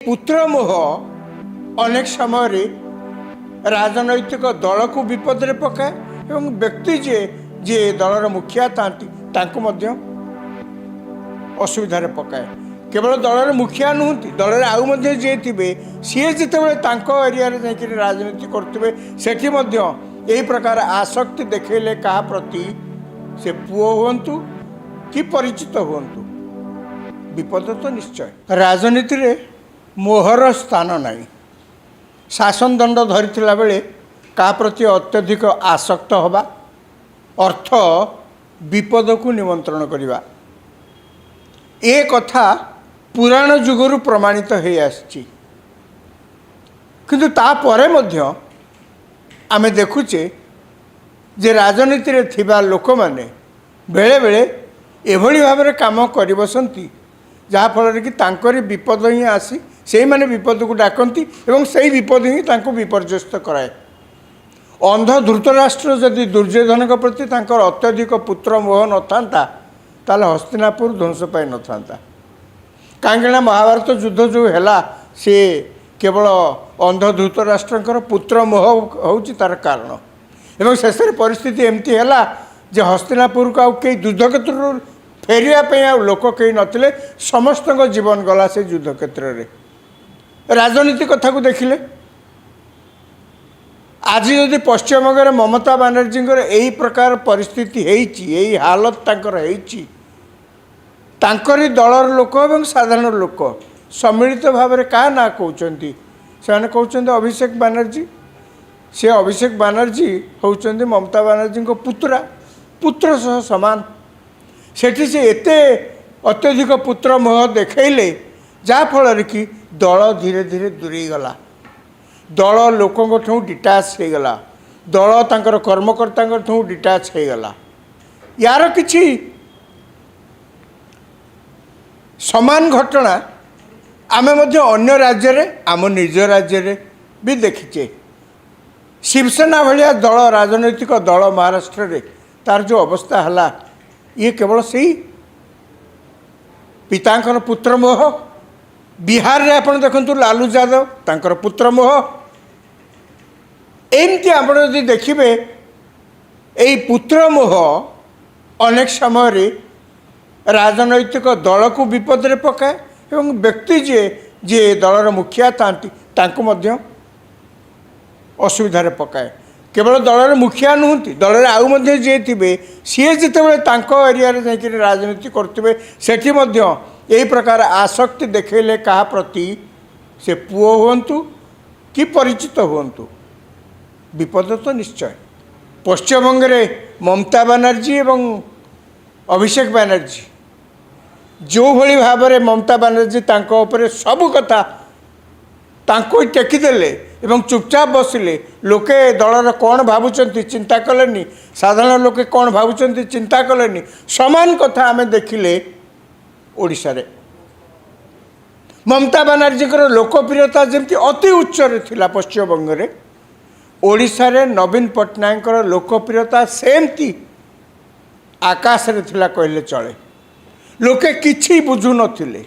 पुत्र मोह अनेक समय राजनैतिक दल को विपद में पकाए एवं व्यक्ति जे दलर मुखिया था असुविधा पकाए। केवल दलर मुखिया नुहति दल आउ जे थे सी जिते एरिया राजनीति करुवे सेठी यही प्रकार आसक्ति देखले क्या प्रति से पुओ हूँ कि परिचित हूँ विपद तो निश्चय। राजनीति रे मोहर स्थान नहीं। शासन दंड धरी बेले का प्रति अत्यधिक आसक्त हवा अर्थ विपद को निमंत्रण करवा ए कथा पुराण जुगरु प्रमाणित हो आसी। किंतु तापरे मध्य आमे देखुचे जे राजनीति रे थिबा लोक माने बेले बेले एभली भाव में काम कर बसंती जहाँ फल कि तांकरी विपद ही आसी से माने विपद को डाकती एवं से विपद ही तांको विपर्यस्त कराए। अंध धृतराष्ट्र जदि दुर्योधन प्रति तांकर अत्यधिक पुत्र मोह न था ताले हस्तिनापुर ध्वंस पाई न था। कहीं महाभारत युद्ध जो है सी केवल अंध धृतराष्ट्र पुत्र मोह होची तार कारण एवं शेष परिस्थिति एमती है जे हस्तिनापुर को कई युद्ध क्षेत्र फेरिया लोक कई नथिले समस्त जीवन गला से युद्ध क्षेत्र में। राजनीति कथा को देखिले आज यदि पश्चिमबंग ममता बानर्जी यही प्रकार परिस्थिति यही हालत तांकरी दलर लोक और साधारण लोक सम्मिलित भाव में क्या ना कहते से कहते अभिषेक बानर्जी से अभिषेक बानर्जी होउचंदी ममता बानर्जी को पुत्र सह समान। सेठी से एते अत्यधिक पुत्र मोह देखले जाफल कि दल धीरे धीरे दूरी गला दल लोकों ठूँ डिटाच हो गला दल तांकर कर्मकर्ता ठूँ डिटाच हो गला। यार किछि समान घटना आमे मध्य अन्य राज्य रे आम निज राज्य रे भी देखीचे। शिवसेना भलिया दल राजनैतिक दल महाराष्ट्र रे तार जो अवस्था है ये केवल से पितांकर पुत्र मोह। बिहार रे आपण देखंतु लालू यादव तांकर पुत्र मोह एमती आपण यदि देखिबे एई पुत्र मोह अनेक समय राजनैतिक दल को विपद में पकाए एवं व्यक्ति जे दलर मुखिया था असुविधा पकाए। केवल दलर मुखिया नुहति दल आउ जे थे सी जिते एरिया राजनीति करुवे सेठी यही प्रकार आसक्ति देखले क्या प्रति से पुओ हूँ कि परिचित हूँ विपद तो निश्चय। पश्चिमबंग ममता बानर्जी एवं अभिषेक बानर्जी जो भली भाव में ममता बानर्जी तांको उपरे सबु कथा तांको टेकीदेले एवं चुपचाप बसिले लोके दलर कौन भावुंट चिंता कलेनी साधारण लोके कौन भावुंट चिंता कलेनी समान कथा आमे देखिले। ओडिशा रे ममता बानर्जी लोकप्रियता जमती अति उच्च रे थिला पश्चिमबंग रे ओडिशा रे नवीन पट्टनायक लोकप्रियता सेमती आकाश रे थिला कहले चले। लोके किछि बुझु नथिले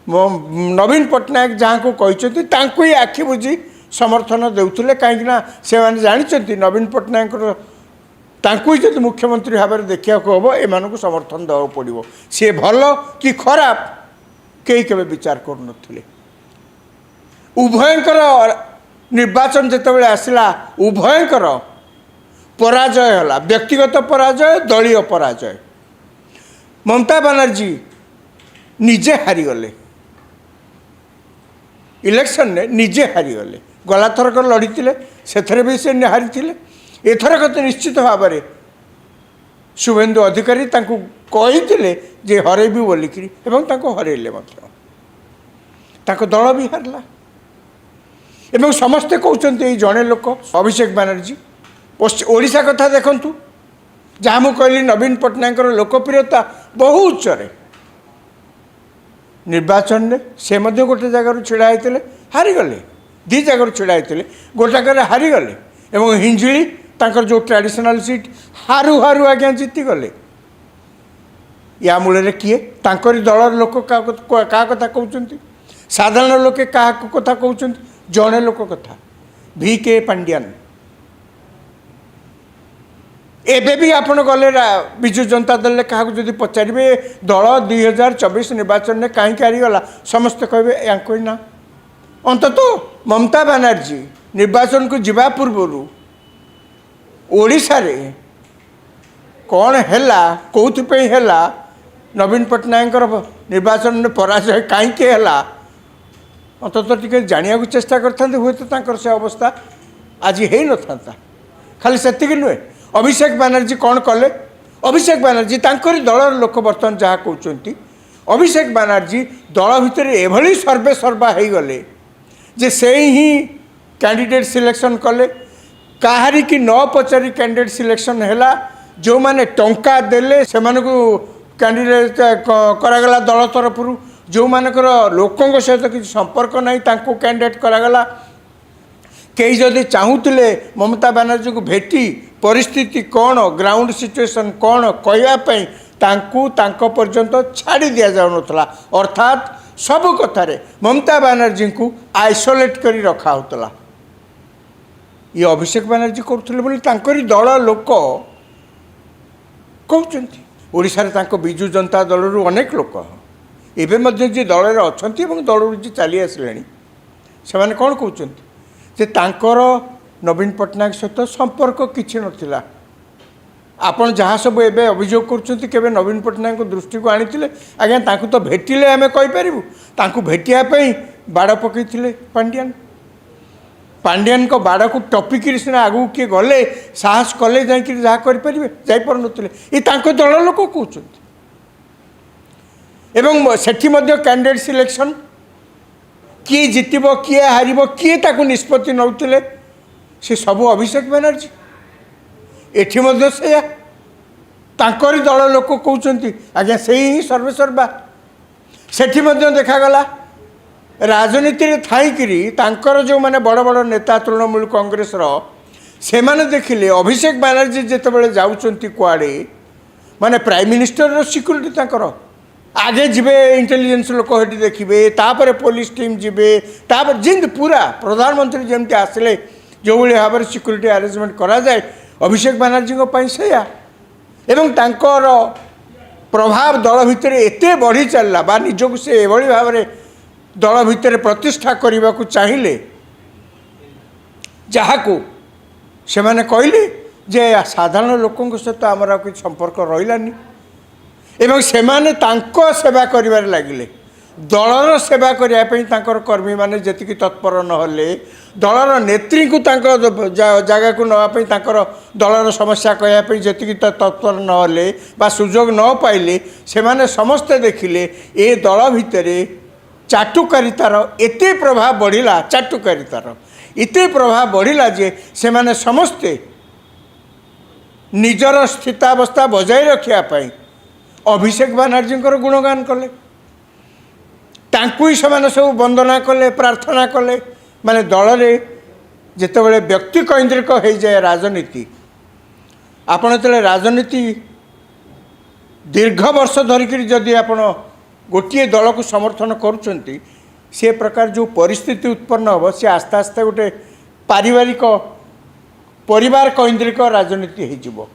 नवीन पट्टनायक जहाँ को कहते तांको ही आखि बुझी समर्थन देउथिले कहीं से जानी नवीन पट्टनायक तांको ही जब मुख्यमंत्री भाव में देखा हम एम समर्थन देवा पड़ो सी भल कि खराब कई के विचार कर उभयंकर निर्वाचन जितेबाला आसला उभयंकर पराजय है व्यक्तिगत पराजय दलीय पराजय। ममता बानर्जी निजे हारीगले इलेक्शन ने निजे हारीगले गला थरक लड़ीते से भी से हारी एथरक तो निश्चित भाव में शुभेन्दु अधिकारी कही जे हरेबी बोलिकी हरेले दल भी हारला एवं समस्ते कहते जड़े लोक अभिषेक बानर्जी ओडिशा कथा देखंतु जहाँ मुझे कहली नवीन पट्टनायक लोकप्रियता बहु उच्च निर्वाचन में से गोटे जगार छिड़ा होते हारीगले दी जगार छिड़ा होते गोटाक हारीगले एवं हिंजिली तांकर जो ट्रेडिशनल सीट हारू हारू आज्ञा जीतीगले। या मूल किए तांकरी दलर लोक क्या कथा कहते साधारण लोके क्या कथा कहते जड़े लोक कथा VK पांड्यान एबे भी आपण गले विजु जनता दल क्या जब पचारे दल 2024 निर्वाचन में कहीं हारीगला समस्ते कहे या ना अंतत ममता बनर्जी निर्वाचन को जीवा पूर्व ओडिशा रे कौन है कौन है नवीन पट्टनायक निर्वाचन में पराजय कहीं है अंतत टे जाना चेष्टा करते हुए तो से अवस्था आज हो न था खाली से नुहे अभिषेक बनर्जी कौन कले अभिषेक बनर्जी तांकरी दलर लोक बर्तमान जहाँ कहते अभिषेक बनर्जी दल भितर एभली सर्वे सर्वा हो गले जे से ही कैंडिडेट सिलेक्शन कले कहारी की न पचारि कैंडिडेट सिलेक्शन है जो माने टंका देले से कैंडिडेट करागला दल तरफ जो मानकर लोकों सहित किसी संपर्क नहीं तांको कैंडिडेट करागला कई जदि चाहूले ममता बनर्जी को भेटी परिस्थिति कौन ग्राउंड सिचुएशन कौन कहवाई तांको पर्यंत छाड़ी दि जाऊला अर्थात सब कथार ममता बनर्जी को आइसोलेट कर रखा होता ये अभिषेक बनर्जी करुले दल लोक कहते ओडिशा विजु जनता दल अनेक लोक एवं जी दल अच्छा दल जी चली आसिले से कौन कहते जे तांकर नवीन पट्टनायक सहित संपर्क किसी नथिला आपण जहाँ सब एवं अभियोग कर नवीन पट्टनायक दृष्टि को आनी आज्ञा तांको तो भेटिले आम कहीपरू तांको भेटियापी बाड़ पकईले पांड्यान को बाड़ को टपिक सीना आगू किए गले साहस कले जहाँ करें जापर नुले ये दल लोक कहते एवं सेठी कैंडिडेट सिलेक्शन किए जितब किए हार किए ताकू निष्पत्ति नौले से सब अभिषेक बनर्जी एटी से तांकरी दल लोक कहते आज्ञा से ही सर्वेसर्वा सेठी देखागला राजनीति थाईकरी तांकर जो माने बड़ बड़ नेता तृणमूल कांग्रेस से माने देखिले अभिषेक बनर्जी जितेबाला जाऊँच कुआड़े माने प्राइम मिनिस्टर सिक्यूरीटी तांकर आगे जीवे इंटेलिजेंस लोक हेटी देखिए तापर पुलिस टीम जीवे तापर जिंद पूरा प्रधानमंत्री जमती आसिले जो भाई भाव में सिक्यूरीटी अरेंजमेंट करा जाए अभिषेक बनर्जी से एवं तांकर प्रभाव दल भितर एते बढ़ी चलला बा निजक से एभली भाव में दल भितर प्रतिष्ठा करने को चाहिए जहाँ को से माने कहले जे साधारण लोकों सहित आमर किसी संपर्क रहिलानी एवं से माने तांको सेवा करिबार लागिले दलर सेवा करने कर्मी माने जति तत्पर नहले दलर नेत्री को जगह को नापी दलर समस्या कहवाई जी तत्पर नहले बा सुजोग न पाइले से माने समस्ते देखिले ए दल भितर चाटुकारितार एते प्रभाव बढ़िला चाटुकारितार एते प्रभाव बढ़िला जे से माने समस्ते निजर स्थितावस्था बजाय रखापी अभिषेक बनर्जी गुणगान कले तांकु ही से सब वंदना कले प्रार्थना कले माने दल में जितेबाला व्यक्ति कैंद्रिक हो जाए राजनीति आपण जो राजनीति दीर्घ वर्ष धरिक जदि आप गोटे दल को समर्थन करुँच से प्रकार जो परिस्थिति उत्पन्न हम सी आस्ते आस्ते गोटे पारिवारिक परिवार कैंद्रिक राजनीति हो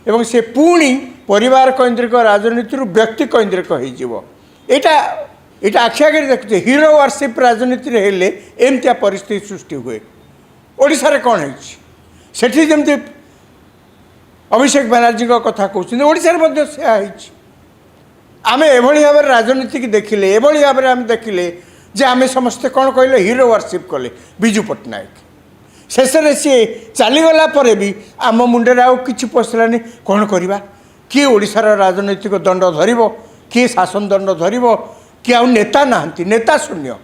एवं से पुणी परिवार कैंद्रिक राजनीति व्यक्ति कैंद्रिक होटा आखि आगे देखुचे हिरो वर्शिप राजनीति हेले एमतिया परिस्थिति सृष्टि हुए ओडिशा रे कौन है जमती अभिषेक बनर्जी कथा कहते ओडिशा रे मध्य से आम एभली भाव राजनीति की देखिले एभली भाव आम देखिले जे आम समस्ते कौन कहले हिरो वर्शिप कले विजु पट्टनायक शेष में सी चलीगला भी आम मुंडे आउ कि पशलानी कौन करवा किए ओडिशार राजनैतिक दंड धर किए शासन दंड धर कि आउ नेता नहांती नेता शून्य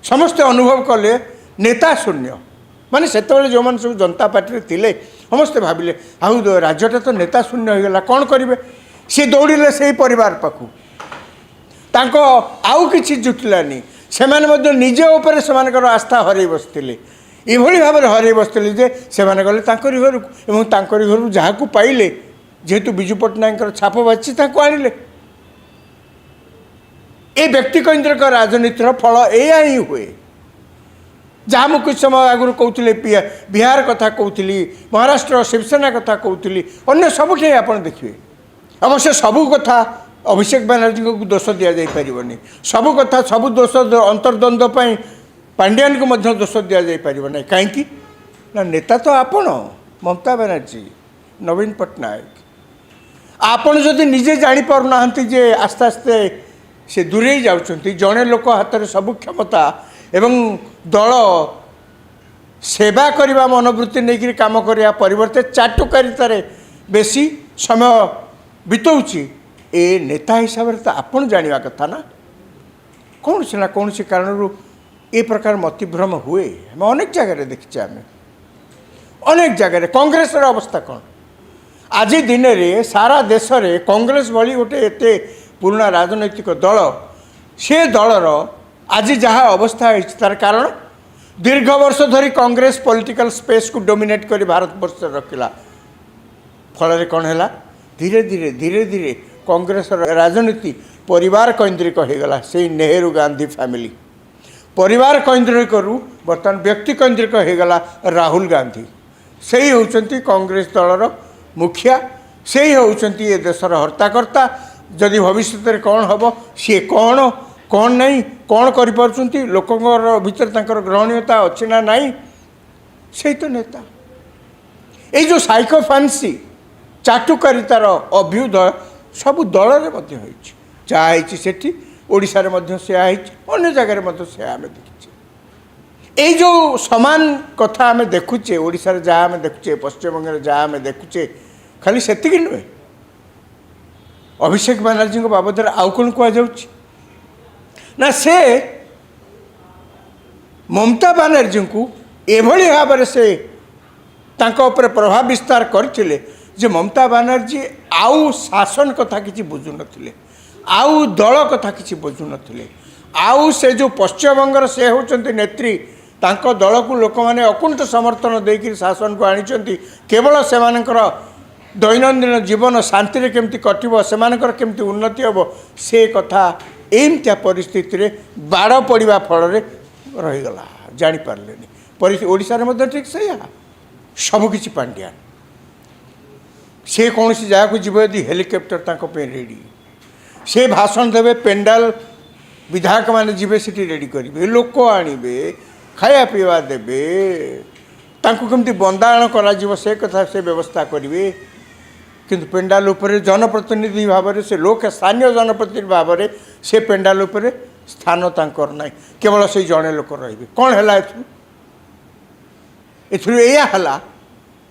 समस्ते अनुभव कले नेता शून्य माने से जो मैंने सब जनता पार्टी थे समस्ते भाविले आउ राज्यटा तो नेता शून्य होगा कौन करेंगे सी दौड़े से परिवार पाखु तांको आउ किछि जुटिलानी से निजे उपर से आस्था हर बसते एभली भाव में हर बसते जे से गले घर घर जहाँ को पाइले जेहेतु विजु पट्टनायक छाप बाची आनिले ए व्यक्तिकेन्द्रिक राजनीतिर फल एया ही हुए जहाँ मुझे कुछ समय आगुरी कहते बिहार कथा कहती महाराष्ट्र शिवसेना कथा कहती अन्य सबुठ आप देखिए अवश्य सबू कथा अभिषेक बनर्जी को दोष दि जापरनी सबू कथा सबू दोष अंतर्द्वंद्व पांड्यान को मध्य दोष दि जापरना कहीं ना नेता तो आपण ममता बनर्जी नवीन पट्टनायक आपण जदि निजे जापारना जे आस्ते आस्ते से दूरे जाउछंती जड़े लोक हाथ में सबू क्षमता एवं दल सेवा करने मनोवृत्ति नहीं काम करने परिवर्ते चाटुकारितार बेसी समय बितौची ए नेता हिसाब से तो आपण जाना कथा ना कौन से ना कौन से कारण ए प्रकार मतिभ्रम हुए हम अनेक जगह देखीचे आम अनेक जगह कांग्रेस अवस्था कौन आज दिन में सारा देश में कांग्रेस भली गोटे एत पुराना राजनैतिक दल से दलर आज जहाँ अवस्था है तार कारण दीर्घ वर्ष धरी कांग्रेस पॉलिटिकल स्पेस को डोमिनेट कर भारत वर्ष रखिला फल कौन है धीरे धीरे धीरे धीरे कांग्रेस राजनीति परिवार केन्द्रिक हो गला से नेहरू गांधी फैमिली परिवार केन्द्रिक बर्तमान व्यक्ति केन्द्रिक हो गला राहुल गांधी से ही होउचंती कांग्रेस दलर मुखिया से ही होउचंती ये देशर हर्ताकर्ता जदि भविष्य में कौन हम सी कौन कौन नहीं कौन कर लोकों भीतर तांकर ग्रहणीयता अच्छी ना नहीं से तो नेता ये जो साइको फैंसी चाटुकारितार अभ्युदय सबू दल में जहाँ सेठी ओडिशा रे सेया अन्य जगह से आम देखीचे ये जो समान कथा आम देखुचे ओडिशा रे जहाँ आम देखुचे पश्चिमबंग जहाँ आम देखुचे खाली सेतिक नुहे अभिषेक बनर्जी बाबद आउ कौन कहुच्छी ना से ममता बनर्जी को एभली भाव से तांको ऊपर प्रभाव विस्तार करथिले जे ममता बनर्जी आउ शासन कथा किसी बुझु नथिले आउ दल कथा किसी बुझु नथिले आउ से जो पश्चिमबंगर से होचंती नेत्री तांको दल को लोक माने अकुंठ समर्थन देकर शासन को आनिचंती केवल सेमानकर दैनंदिन जीवन शांति केमती कटिबो सेमानकर केमती उन्नति हबो से कथा एमतिया परिस्थिति रे बाड़ पड़ा फल रहीगला जापारे परिस्थिति ओडिशा रे ठीक से सबकि पांड्यान से कौन सी जगह को जीव यदि हेलिकप्टर तांको पे रेडी से भाषण देवे पेंडाल विधायक माने जीवे सिटी रेडी करेंगे लोक आणवे खाया पीवा देवे तांको केमती बंदाण करा से कथा से व्यवस्था करेंगे किंतु पेंडाल उपरे जनप्रतिनिधि भाव में से लोक स्थानीय जनप्रतिनिधि भाव में से पेंडाल उपरे स्थान तांकर ना केवल से जड़े लोक रे कौन है एया है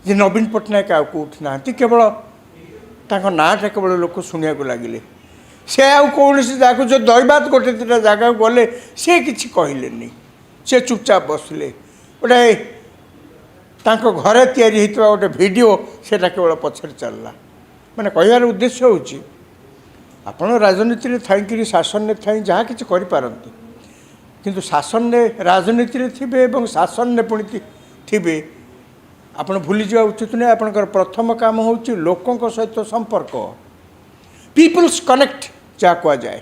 जे नवीन पट्टनायक आउ उठी ना केवल नाटा केवल लोक शुणा लगिले से आउ कौन जगह जो दैवात गोटे दुटा जगह गले से किसी कहले से चुपचाप बसले गोटे घरे तैयारी गोटे वीडियो सेटा केवल पछरे चलला माने कहबार उद्देश्य होची आपण राजनीति रे थाई शासन ने थाई जहाँ किसी करिपारंती किंतु शासन ने राजनीति रे थिबे एवं शासन ने पुणी थिबे आपण भूली जा उचित नहीं आपणकर प्रथम काम होची लोकों सहित संपर्क पीपल्स कनेक्ट जहाँ कह जाए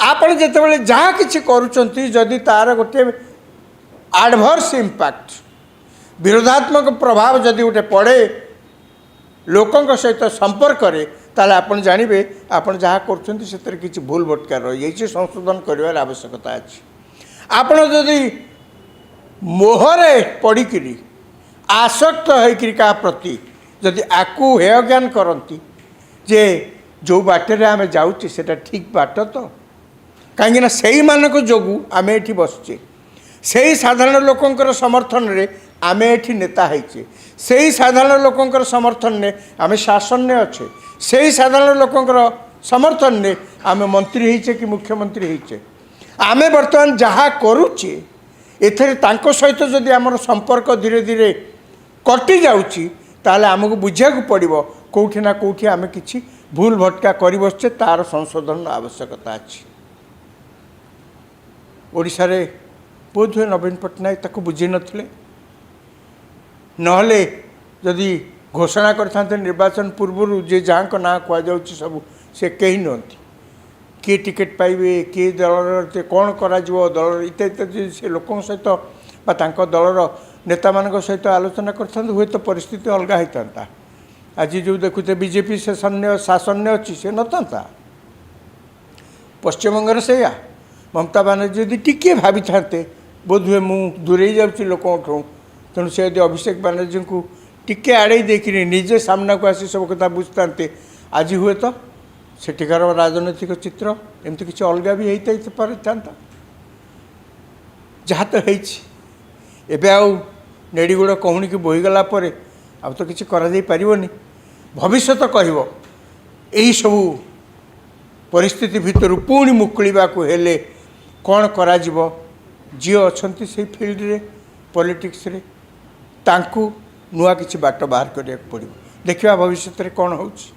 आपण जेतेबेले जहाँ किसी करूचंती जदि तार गोटे एडवर्स इंपैक्ट विरोधात्मक प्रभाव जदि गोटे पड़े लोकों सहित संपर्क रे ताले आपण जानिबे आपण जहाँ करूचंती सेतरे किछि भूल भटका रही जाइछि संशोधन करिवार आवश्यकता अछि आपण जदि मोहरे पड़िकिरी आसक्त होकर क्या प्रति जदि आकु हेय ज्ञान करती जे जो बाटे आम जाऊँ से ठीक बाट तो कहीं से मानक जोगु आम ये बसचे से साधारण लोकंकर समर्थन रे आम ये नेता होचे से साधारण लोकंकर समर्थन ने आम शासन ने अच्छे से साधारण लोकंकर समर्थन ने आम मंत्री होचे कि मुख्यमंत्री होचे आम बर्तमान जहाँ करुचे एथरे तांको सहित जदि आमर संपर्क धीरे धीरे कटि जाउची ताले आमको बुझा पड़ो कौटी ना कौटी आम कि भूल भटका कर बसचे तार संशोधन आवश्यकता अच्छी ओडिशा रे बोध हुए नवीन पट्टनायक ताको बुझी नथिले नहले जदि घोषणा करते निर्वाचन पूर्व जे जहाँ ना कहुच्छी सब से कहीं नुहति किए टिकेट पाइबे किए दल कौन करा दल इत्यादि इत्यादि से लोकों सहित दलर नेता मान सहित आलोचना कर हुए तो परिस्थिति अलग होता आज जो देखुते बीजेपी शासन अच्छी से नता पश्चिमबंग से ममता बानर्जी यदि टिके भावी था बोधहुए मु दूरे जाऊँगी लोकों तेणु से यदि अभिषेक बानर्जी को टिके आड़े देखिए निजे सामना को आसी सब कथा बुझते आज हुए तो सेठिकार राजनैतिक चित्र एमती किसी अलग भी होता जहाँ तो होबे नेड़ीगुड़ कहूनी की बोहीगला आ तो किसी कर भविष्य कह यही सबू परिस्थिति भितर पुणी मुकुड़ा हेले कौन करा जी अच्छा से फील्ड रे पॉलिटिक्स रे तांकु नुआ किसी बाट बाहर करिया पड़ो देखा भविष्य में कौन होची।